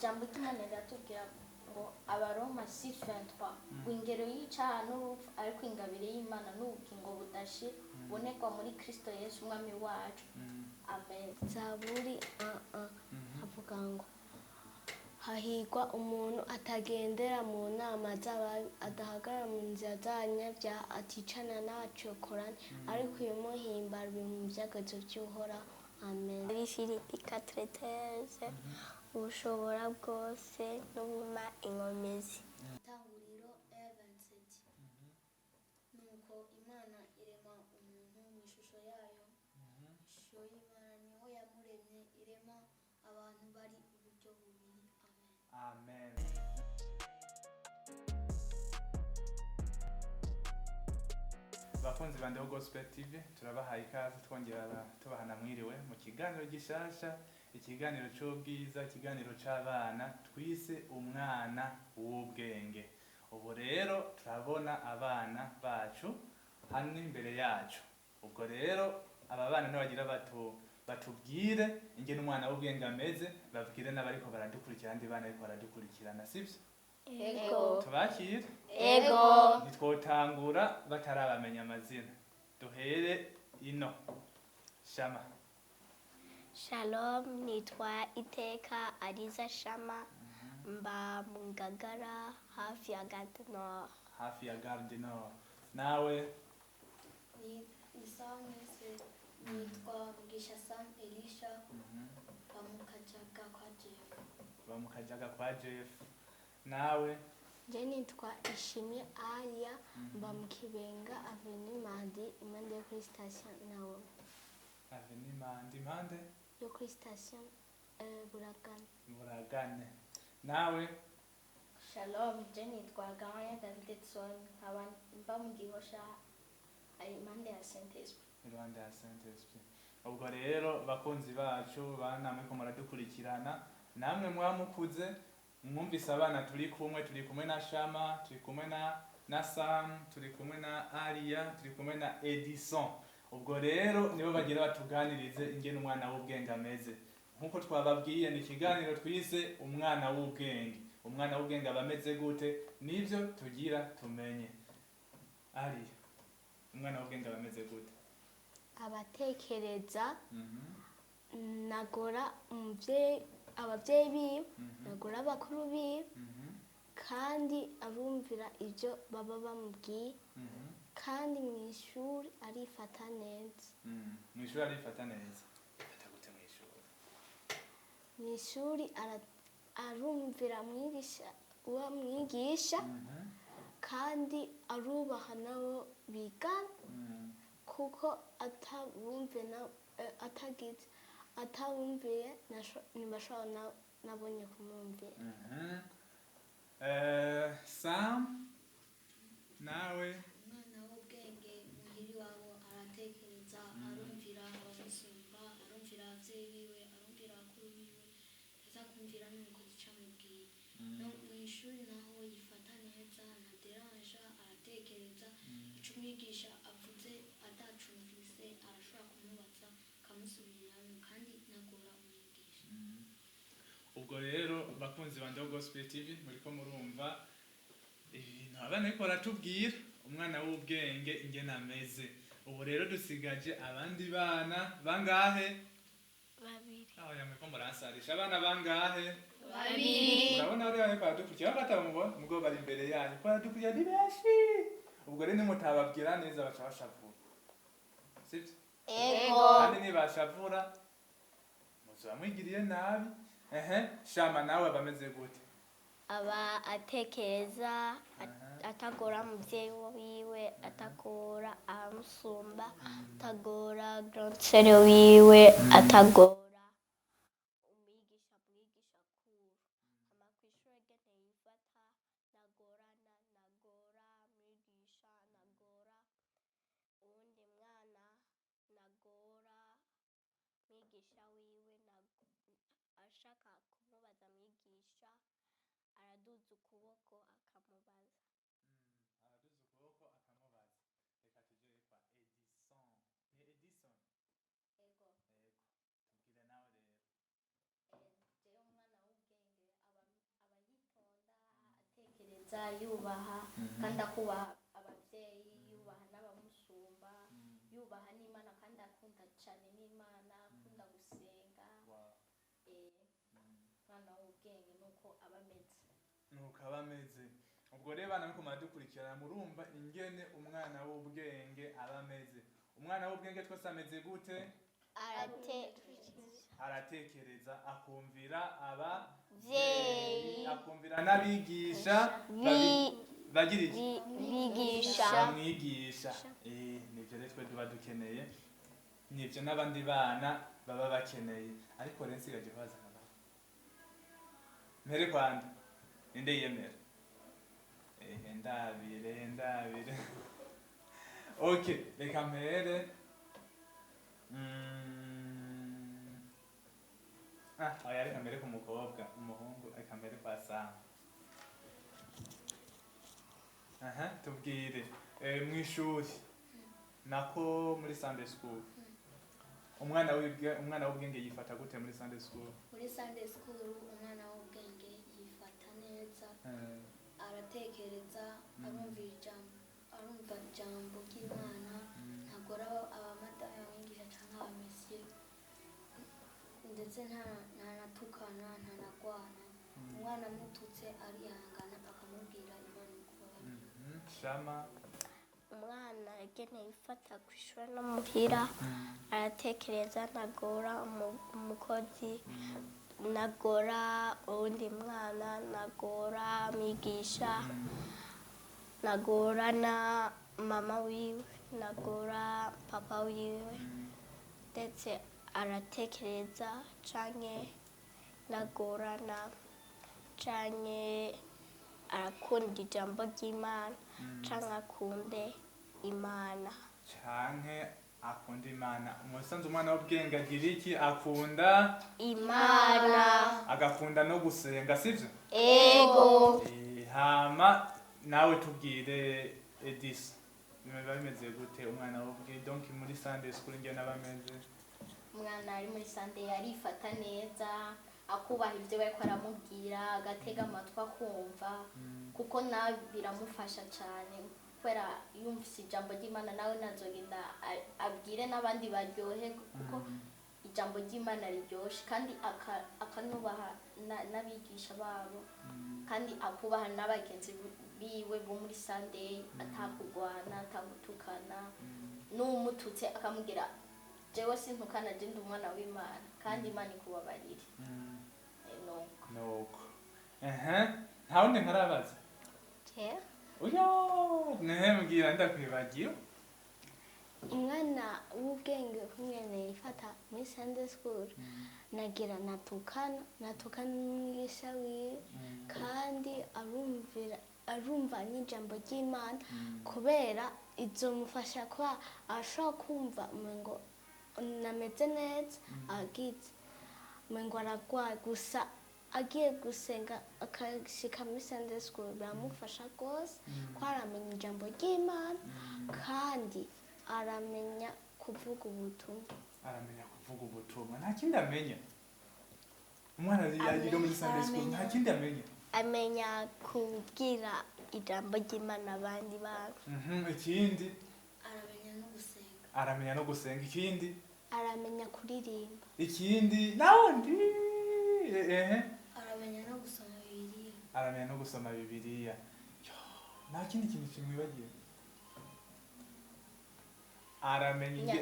ijambo ry'Imana riratubwira ngo abaroma 6:23 ingero y'icyaha n'urupfu ariko ingabire y'Imana n'ubugingo budashira bonekwa muri Kristo Yesu umwami wacu. Amen. Zaburi havuga ngo hahigwa umuntu atagendera mu nama z'ababi, adahagarara mu nzira z'abanyabyaha, aticana n'abacokorane, ariko ibimuhimbara biri mu byagazo by'Uhoraho. Amen. Filipi 4:13 ubushobora bwose n'ubuma inkomezi. Itanguriro 1:27 nuko Imana irema umuntu mu ishusho yayo, ishusho y'Imana niho yamuremye, irema abantu bari uburyo bubiri. Amen. Amen. Bakunzi bande ho Gospel TV turabahaye ikaze twongera tubahana mwiriwe mu kiganiro gishasha, ikiganiro cy'ubwiza, ikiganiro c'abana twise umwana w'ubwenge. Ubu rero turabona abana bacu hano imbere yacu. Ubwo rero aba bana n'abagira batubwire ingene umwana w'ubwenge ameze, babwire n'abariko baradukurikira andi bana ariko baradukurikirana, sivyo? Ego. Tubakire? Ego. Nitwotangura batarabamenya amazina. Duhere ino. Shama. Shalom, nitwa Iteka Ariza Shama, mba mu Ngagara hafi ya Gare Nord. Hafi ya Gare Nord. Nawe? Ni Isamwese, nitwa Mugisha Sam Elisha, bamukajaga kwa Jeff. Bamukajaga kwa Jeff. Nawe? Je nitwa Ishimye Alia, mba mu Kibenga Avenue Mandi, impande yo kuri station nawe. Avenue Mandi, impande? Yo kuri station Buragane. Buragane. Nawe? Shalom, je nitwa Gawanya Davidson, nkaba mba mu Gihosha impande ya Saint Esprit. Rwanda ya Saint Esprit. Ubwo rero bakunzi bacu banamwe ko muradukurikirana, namwe mwamukuze mwumvise abana turi kumwe na Shama, turi kumwe na Sam, turi kumwe na Alia, turi kumwe na Edison. Ubwo rero nibo bagira batuganirize ingene umwana w'ubwenge ameze. Nkuko twababwiye ni ikiganiro twise umwana w'ubwenge. Umwana w'ubwenge abameze gute? Nivyo tugira tumenye. Alia, umwana w'ubwenge abameze gute? Abatekereza, nagora abavyeyi biwe, nagora abakuru biwe, kandi arumvira ivyo baba bamubwiye, kandi mw'ishuri arifata neza. Mw'ishuri arifata neza. Fata gute mw'ishuri? Mw'ishuri arumvira mwigisha, kandi arubaha nabo bigana, kuko atabumviye ntibashobora nabonye kumwumvira. Sam, nawe? Umwana w'ubwenge muhiri wabo aratekereza, arumvira abamusumba, arumvira abavyeyi biwe, arumvira abakuru biwe, azakumvira n'umukozi camubwiye. No mw'ishuri naho yifata neza, ntaderanja, aratekereza, ico umwigisha avuze atacumvise arashobora kumubaza akamusubiriramo, kandi nagora umwigisha. Ubwo rero bakunzi bande ho Gospel TV muriko murumva ibintu abana ariko baratubwira umwana w'ubwenge ingene ameze. Ubu rero dusigaje abandi bana bangahe? Babiri. Aho yameko muransarisha abana bangahe? Babiri. Urabona bari ariko baradukurikira batamubona mugo bari imbere yanyu ko baradukurikira ni benshi. Ubwo rero nimutababwira neza baca bashavura. Sivyo? Ego. Kandi nibashavura muzoba mwigiriye nabi. Shama nawe bameze gute? Aba atekereza, atagora muvyeyi wiwe, atagora amusumba, atagora grand sœur wiwe, atagora umwigisha kuru. Ama kw'ishure gene yifata, nagora mwigisha, nagora uwundi mwana, nagora mwigisha wiwe, ashaka kumubaza mwigisha araduza ukuboko akamubaza. Araduza ukuboko akamubaza. Reka tujye kwa Edison. Ni Edison? Ego. Tubwire nawe rero. Je umwana w'ubwenge aba neza yubaha kandi akubaha ababyeyi yubaha n'abamusumba yubaha n'Imana kandi akunda cyane n'Imana akunda gusenga umwana w'ubwenge nuko aba ameze ubwo rero bana nuko muradukurikirana murumva ingene umwana w'ubwenge aba ameze. Umwana w'ubwenge twese ameze gute? Aratekereza, akumvira abavyeyi, akumvira n'abigisha bagira iki? Bamwigisha. Nivyo rero twe tuba dukeneye, nivyo n'abandi bana baba bakeneye. Ariko rero nsigaje bazana baba mpere kwanda ninde yemera? Ndabire okay, reka mpere oya reka mbere ku mukobwa, umuhungu reka mbere kwa Sam. Tubwire mw'ishuri nako muri Sunday school umwana w'ubwenge yifata gute muri Sunday school? Muri Sunday school umwana w'ubwenge yifata neza, aratekereza, arumva ijambo ry'Imana, ntagora abamadaya abigisha cyangwa abamesiye, ndetse ntanatukana, ntanagwana. Umwana amututse arihangana akamubwira Imana ikubabarire. Shama umwana yageneye ifata ku ishuri no muhira, aratekereza, ntagora umukozi, ntagora uwundi mwana, ntagora mwigisha, ntagora na mama wiwe, ntagora papa wiwe, ndetse aratekereza canke ntagorana, canke arakunda ijambo ry'Imana, canke akunde Imana. Canke akunda Imana. Umusanzu umwana w'ubwenge agira iki? Akunda Imana, agakunda no gusenga, sivyo? Ego. Hama nawe tubwire Edisa, biba bimeze gute umwana w'ubwenge donc muri Sunday school ingene aba ameze? Umwana ari muri Sunday arifata neza, akubaha ibyo bariko aramubwira, agatega amatwi akumva, kuko nawe biramufasha cyane kubera yumvise ijambo ry'Imana, nawe nazogenda abwire n'abandi baryohe kuko ijambo ry'Imana riryoshe, kandi akanubaha n'abigisha babo, kandi akubaha n'abagenzi biwe bo muri Sunday, atakugwana, atagutukana, n'umututse akamubwira jewe sintukana, je ndi umwana w'Imana kandi Imana ikubabarire. Nuko nta wundi nkarabaza? Oya mbwira ndakwibagiwe. Umwana w'ubwenge kumwene yifata muri Sunday school, nagira natukana n'umwigisha wiwe, kandi arumva n'ijambo ry'Imana, kubera izomufasha kuba ashobora kumva umengo nameze neza, agize umengo aragwaye, gusa agiye gusenga akashika muri Sunday school biramufasha rwose, ko aramenya ijambo ry'Imana kandi aramenya kuvuga ubutumwa. Nta kindi amenya umwana yagiye muri Sunday school, nta kindi amenya. Amenya kubwira ijambo ry'Imana abandi bantu. Ikindi aramenya no gusenga. Ikindi aramenya kuririmba. Ikindi nawundi aramenya no gusoma Bibiliya. Nta kindi kintu kimwibagiye. Aramenya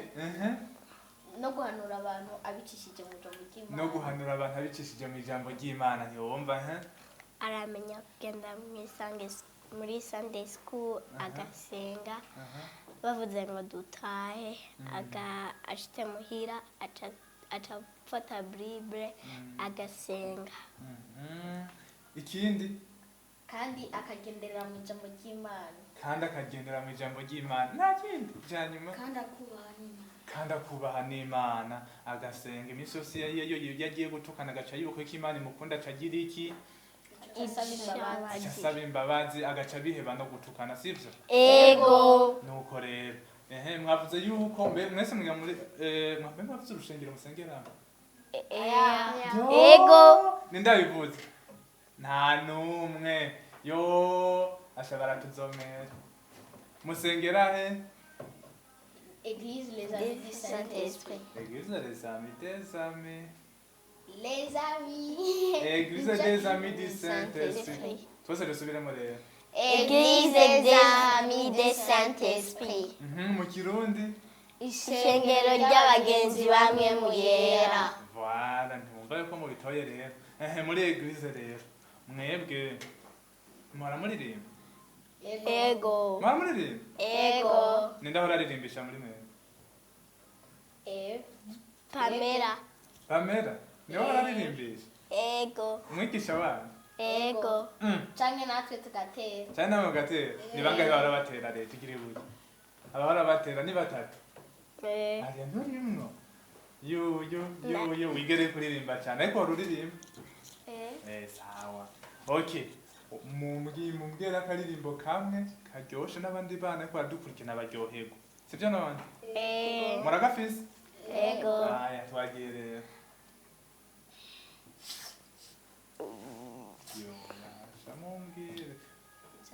no guhanura abantu abicishije mu ijambo ry'Imana. Ntiwumva aramenya kugenda muri Sunday school agasenga, bavuze ngo dutahe, ashitse muhira acafata Bible agasenga. Ikindi kandi akagendera mu ijambo ry'Imana. Nta kindi cyanyuma. Kandi akubaha n'Imana, agasenga iminsi yose iyo yagiye gutukana agaca yibuka ko Imana imukunda, acagira iki? Asaba imbabazi, agaca biheba no gutukana, sivyo? Ego. Nuko rero mwavuze yuko mwese mwiga muri mwavuze urushengero musengeramo? Ego. Nindabivuze nta numwe yo ashobora tuzomera musengera he Église les amis du Saint-Esprit. Eglise des amis des amis. Les amis. Église des amis du Saint-Esprit. Twese dusubiremo rero. Eglise des amis du Saint-Esprit. Mu kirundi. Ishengero ry'abagenzi bamwe mu yera. Voilà, ntumva yuko mubitoye rero. Muri Eglise rero. Mwebwe muhora muririmba. Ego. Muhora muririmba. Ego. Ninde ahora aririmbisha muri mwebwe? Pamela. Pamela. Niwe ahora aririmbisha. Ego. Umwigisha wanyu. Ego. Canke natwe tugatera. Cyane namwe mugatera. Ni bangahe bahora batera rero tugire gutya? Abahora batera ni batatu. Ariya nturimwo. Yo wigere kuririmba cyane ariko wari uririmba. Sawa. Okay. Mumbwira akaririmbo kamwe karyoshe n'abandi bana ko badukurikirana baryoherwa. Sibyo none? Muragafise? Ego. Aya twagiye rero. Yo, mumbwire.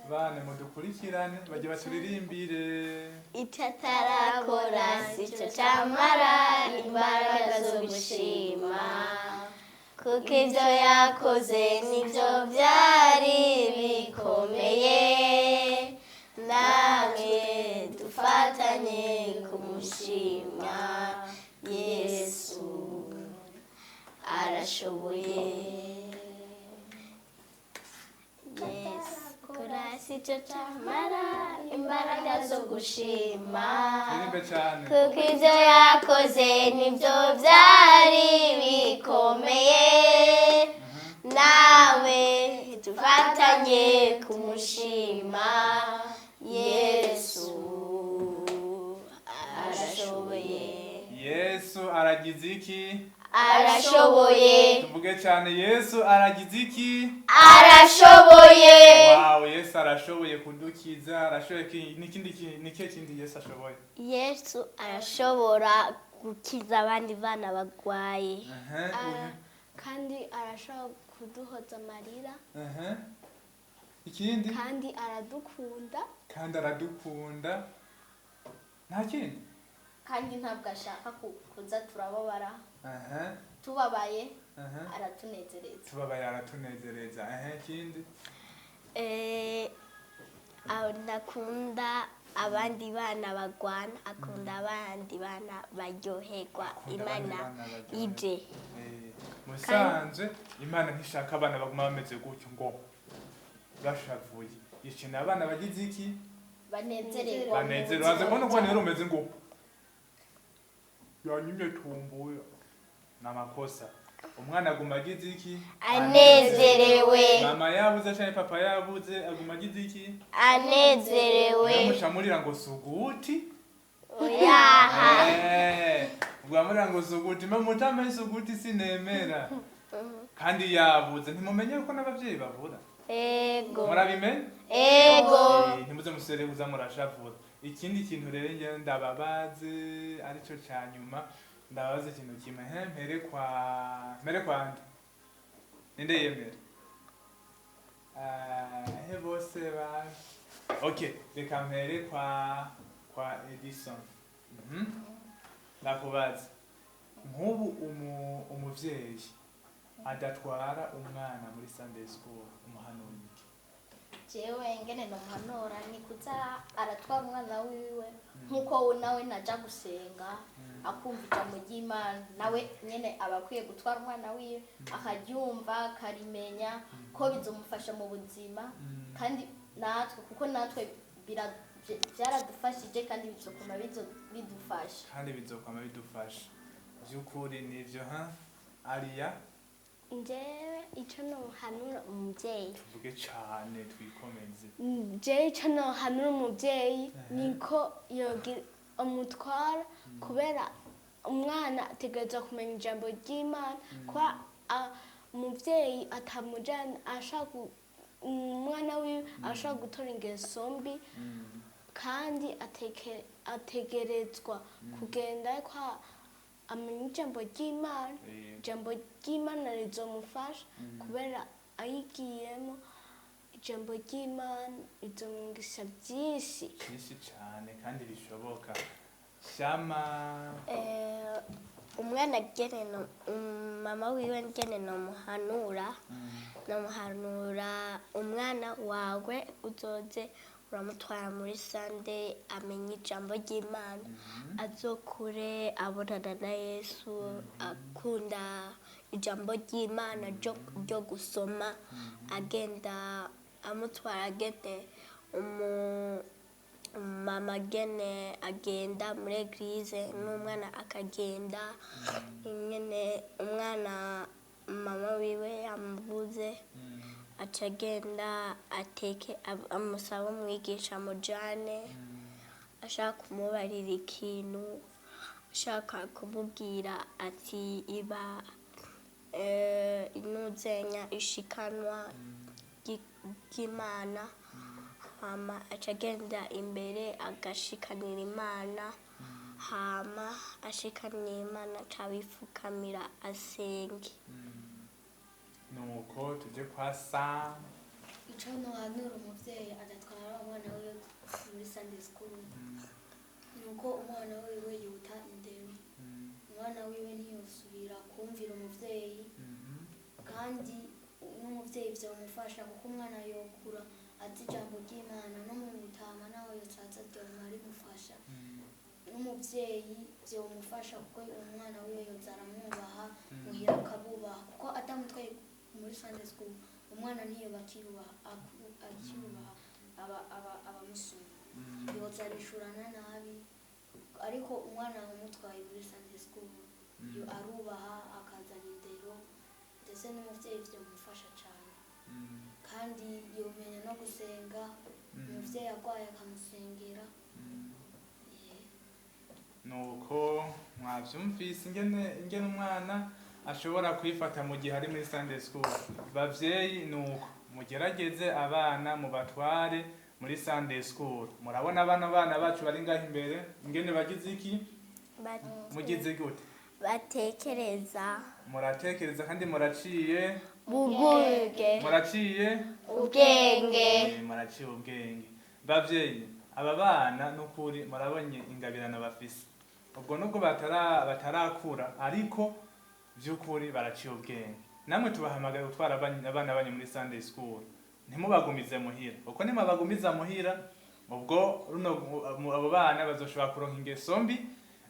Bane mudukurikirane bajye baturirimbire. Icatarakora sico camara imbaraga zo gushima kuko ivyo yakoze nivyo vyari bikomeye namwe dufatanye kumushima Yesu arashoboye. Sico camara imbaraga zo gushima Iririmbe cyane. kuko ivyo yakoze nivyo vyari bikomeye nawe dufatanye kumushima Yesu arashoboye. Yesu aragize iki? Arashoboye. Tuvuge cyane Yesu aragize iki? Arashoboye. Wow, Yesu arashoboye kudukiza, arashoboye n'ikindi kindi Yesu ashoboye. Yesu arashobora gukiza abandi bana bagwaye. kandi arashobora kuduhoza amarira. Ikindi? kandi aradukunda. Kandi aradukunda. Nta kindi? Kandi ntabwo ashaka kuza turababara. Tubabaye aratunezereza. Tubabaye aratunezereza. Ikindi? Nakunda abandi bana bagwana, akunda abandi bana baryoherwa Imana ije. Musanze Imana ntishaka abana baguma bameze gutyo ngo bashavuye. Yishimira abana bagize iki? Banezererwa. Banezerwa. Waze kubona uko rero umeze ngo yanyumye tumbuye. Namakosa. Umwana aguma agize iki? Anezerewe. Mama yabuze cyane papa yabuze aguma agize iki? Anezerewe. Mushamurira ngo suguti. Oyaha. Ubwamurira ngo suguti mutame suguti sinemera. Kandi yabuze ntimumenye ko n'abavyeyi bavura. Ego. Murabimenye? Ego. Ntimuze muserebuza murashavura. Ikindi kintu rero nge ndababaze arico cyanyuma. Ndabaza ikintu kimwe mpere kwa ninde yemera bose ba okay reka mpere kwa Edison. Ndakubaza nk'ubu umuvyeyi adatwara umwana muri Sunday school umuhanura iki? Jewe ngene nomuhanura ni kuza aratwara umwana wiwe nkuko nawe naja gusenga akumva ijambo ry'Imana nawe nyene abakwiye gutwara umwana wiwe akaryumva akarimenya ko bizomufasha mu buzima kandi natwe kuko natwe byaradufashije kandi bizokoma bidufasha kandi bizokoma bidufasha by'ukuri nivyo Ariya Njewe ico nohanura umuvyeyi. Tuvuge cyane twikomeze. Njewe ico nohanura umuvyeyi niko yogira umutwara kubera umwana ategerezwa kumenya ijambo ry'Imana kwa umuvyeyi atamujana ashaka umwana wiwe ashaka gutora ingeso mbi kandi ategerezwa kugenda kwa amenya ijambo ry'Imana rizomufasha kubera ayigiyemo ijambo ry'Imana rizomwigisha byinshi cyane kandi bishoboka. Shama umwana mama wiwe ngene nomuhanura umwana wawe uzoze uramutwara muri Sunday amenye ijambo ry'Imana azokure abonana na Yesu akunda ijambo ry'Imana ryo gusoma agenda amutwara agende mama gene agenda muri Eglise n'umwana akagenda nyene umwana mama wiwe yamubuze acagenda ateke amusaba umwigisha mujane ashaka kumubarira ikintu ashaka kumubwira ati iba inuzenya ishikanwa ry'Imana hama acagenda imbere agashikanira Imana hama ashikanira Imana acabifukamira asenge. Nuko tuje kwa Sam. Ico nohanura umuvyeyi adatwara umwana wiwe muri Sunday school nuko umwana wiwe yuta indero, umwana wiwe ntiyosubira kumvira umuvyeyi kandi n'umuvyeyi vyomufasha kuko umwana yokura azi ijambo ry'Imana no mu Butama nawe yocaza ryoma rimufasha n'umuvyeyi vyomufasha kuko umwana wiwe yoza aramwubaha muhira akabubaha kuko atamutwaye muri Sunday school umwana ntiyoba akirubaha abamusuma yoza arishurana nabi, ariko umwana umutwaye muri Sunday school yo arubaha akazana indero ndetse n'umuvyeyi vyomufasha cane kandi yomenya no gusenga umuvyeyi arwaye akamusengera. Nuko mwavyumvise ingene umwana ashobora kwifata mu gihe ari muri Sunday school. Bavyeyi nuko mugerageze abana mu batware muri Sunday school. Murabona bana bacu bari ngaho imbere ingene bagize iki mugize gute muratekereza kandi muraciye buguge muraciye ubwenge muraciye ubwenge. Bavyeyi aba bana n'ukuri murabonye ingabirano bafise, ubwo nubwo batarakura ariko by'ukuri baraciye ubwenge. Namwe tubahamagaye gutwara abana banyu muri Sunday school, ntimubagumize muhira uko nimubagumiza muhira ubwo abo bana bazoshobora kuronka ingeso mbi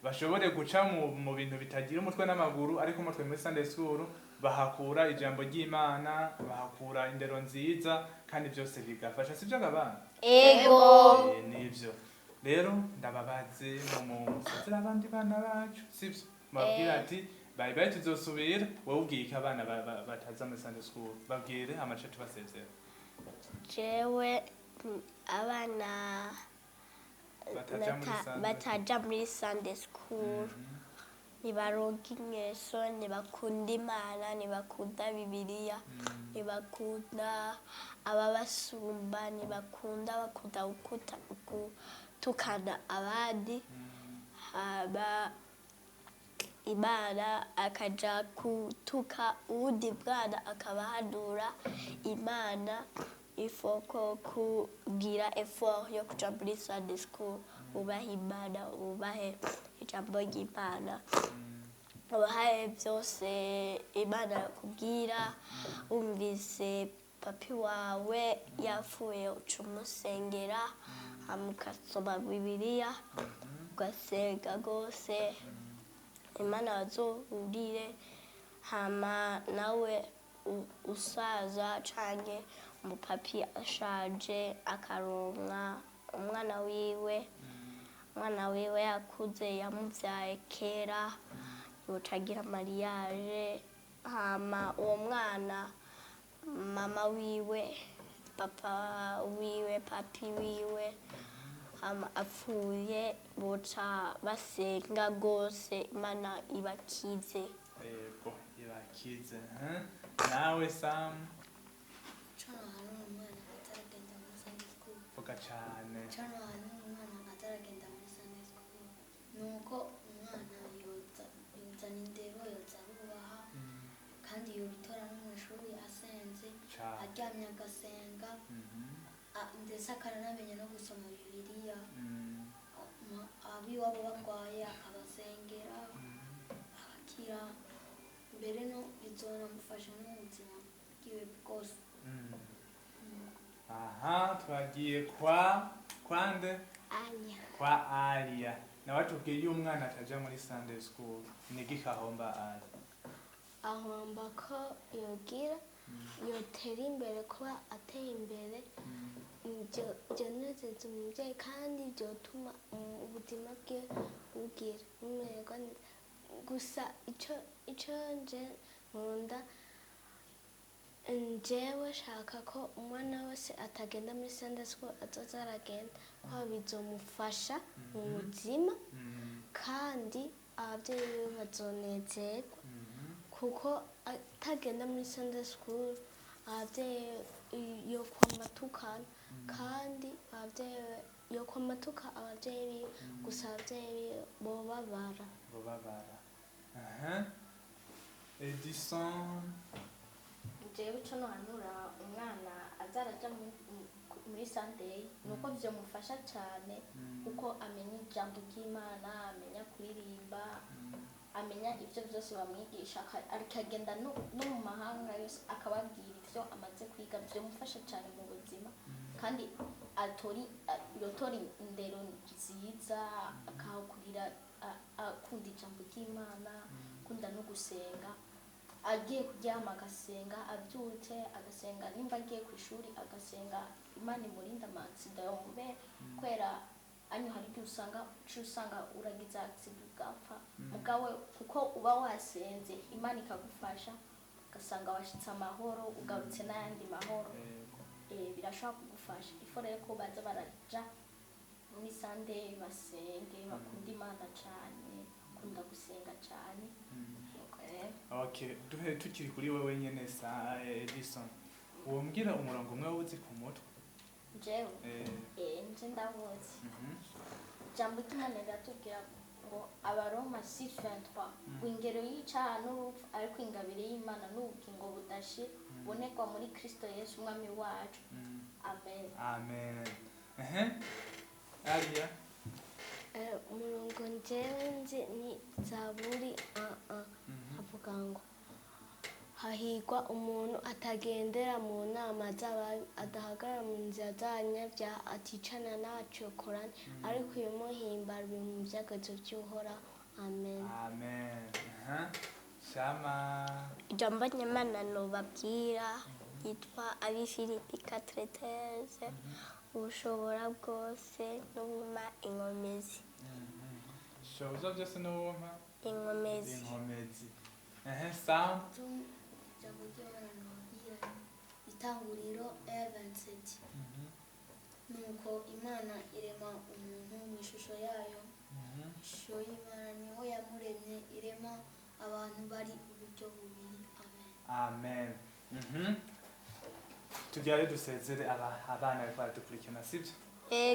bashobore guca mu bintu bitagira umutwe n'amaguru, ariko umutwe muri Sunday school bahakura ijambo ry'Imana, bahakura indero nziza kandi byose bigafasha. Sivyo gabana? Ego nivyo rero ndababaze musazira abandi bana bacu sivyo mabwira ati bye bye tuzosubira wowe ubwika abana bataza muri Sunday school babwire amace tubasezera. jewe abana bataja muri Sunday school nibaronka ingeso, nibakunda Imana, nibakunda Bibiliya, nibakunda ababasumba, bakunda gutukana abandi, Imana akaja kutuka uwundi mwana akabahanura. Imana ifoko kugira effort yo kuja muri Sunday school, ubahe Imana, ubahe ijambo ry'Imana, ubahe byose Imana yakubwira. Umvise papi wawe yapfuye ucumusengera, amukasoma Bibiliya, ugasenga gose, Imana azohurire. Hama nawe usaza canke umupapi ashaje akaronka umwana wiwe yakuze yamuvyaye kera yocagira mariage, hama uwo mwana mama wiwe, papa wiwe, papi wiwe apfuye boca basenga gose Imana ibakize. Ego ibakize. Nawe Sam vuga cane. Nuko umwana yozana indero, yoza arubaha kandi yobitora no mw'ishuri asenze aryamye agasenga ndetse akanamenya no gusoma bibiliya abiwabo barwaye akabasengera akakira mbere no bizonamufasha no mu buzima bwiwe bwose. Aha, twagiye kwande kwa Alia. Na watubwiye umwana ataja muri Sunday school ni gikahomba Alia. Ahomba ko yogira yotera imbere kuba ateye imbere byanezeza umubyeyi kandi byotuma ubuzima bwe bugira bumererwa neza. Gusa icyo nje nkunda njyewe shaka ko umwana wese atagenda muri Sunday school azoza aragenda ko bizomufasha mu buzima kandi ababyeyi be bazonezerwa kuko atagenda muri Sunday school ababyeyi yo kwamatukana kandi ababyeyi yo kwamatuka ababyeyi gusa ababyeyi bobabara. Edison jewe ico nohanura umwana azaraja muri Sunday nuko vyomufasha cane kuko amenya ijambo ry'Imana, amenya kuririmba, amenya ivyo vyose bamwigisha, akagenda no mu mahanga yose akababwira ivyo amaze kwiga, vyomufasha cane mu buzima kandi yotora indero nziza, akahakurira akunda ijambo ry'Imana, akunda no gusenga, agiye kuryama agasenga, abyutse agasenga, nimba agiye ku ishuri agasenga, Imana imurinda amasida yomube kwera anyo hari usanga uragiza accident ugapfa mugawe kuko uba wasenze Imana ikagufasha ugasanga washitse amahoro ugarutse n'ayandi mahoro. Birashobora kugufasha ifo rero ko baza baraja muri Sunday basenge bakunda Imana cyane, kunda gusenga cyane. Okay, duhe tukiri kuri wewe nyene sa Edison. Wombwira umurongo umwe wuzi ku mutwe? Jewe nje ndavuze. Jambo ry'Imana riratubwira ngo Abaroma 6:23 ingero y'icyaha n'urupfu ariko ingabire y'Imana n'ubugingo budashira bonekwa muri Kristo Yesu umwami wacu. Amen. Amen. Alia umurongo njyewe nzi ni Zaburi avuga ngo hahigwa umuntu atagendera mu nama z'ababi, adahagarara mu nzira z'abanyabyaha, aticana n'abacokorane, ariko ibimuhimbara biri mu byagazo by'Uhoraho. Amen. Shama ijambo ry'Imana nobabwira yitwa Abifilipi 4:13 ubushobora bwose n'ubuma inkomezi. Shoza byose n'ubuma inkomezi. Sam Ijambo ry'Imana nobabwira Itanguriro 27 nuko Imana irema umuntu mu ishusho yayo, ishusho y'Imana niho yamuremye, irema abantu bari uburyo bubiri. Amen. Tujyare dusezere abana badukurikirana sibyo?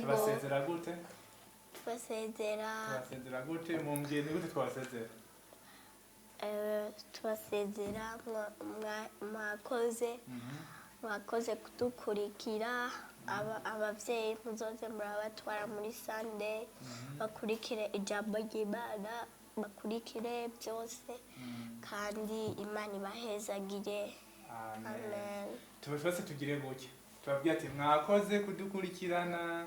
Tubasezera gute? Tubasezera gute? Mumbwiye ni gute twasezera? Tubasezera mwakoze kudukurikira. Abavyeyi muzoze murabatwara muri Sunday bakurikire ijambo ry'Imana, bakurikire byose kandi Imana ibahezagire. Amen. Tubashose tugire gutya. Tubabwira ati mwakoze kudukurikirana.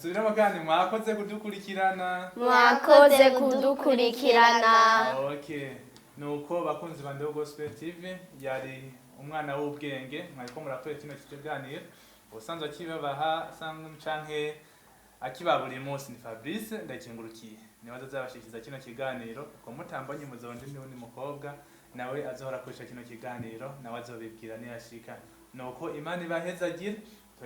Subiramo kandi mwakoze kudukurikirana. Okay. Nuko bakunzi bande bo Gospel TV yari umwana w'ubwenge mwariko murakoze kino kiganiro. Usanzwe akibabaha canke akiba buri munsi ni Fabrice ndayikengurukiye. Nibaza zabashikiza kino kiganiro ko mutambanye muzonde ni mukobwa nawe azohora akoresha kino kiganiro nawe azobibwira niyashika. Nuko Imana ibahezagire.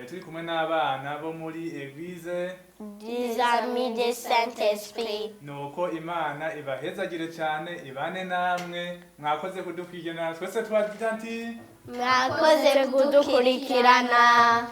Turi kumwe n'abana bo muri Eglise des amis de Saint-Esprit. Nuko Imana ibahezagire cyane, ibane namwe. Mwakoze kudukurikirana, twese twagira ati mwakoze kudukurikirana.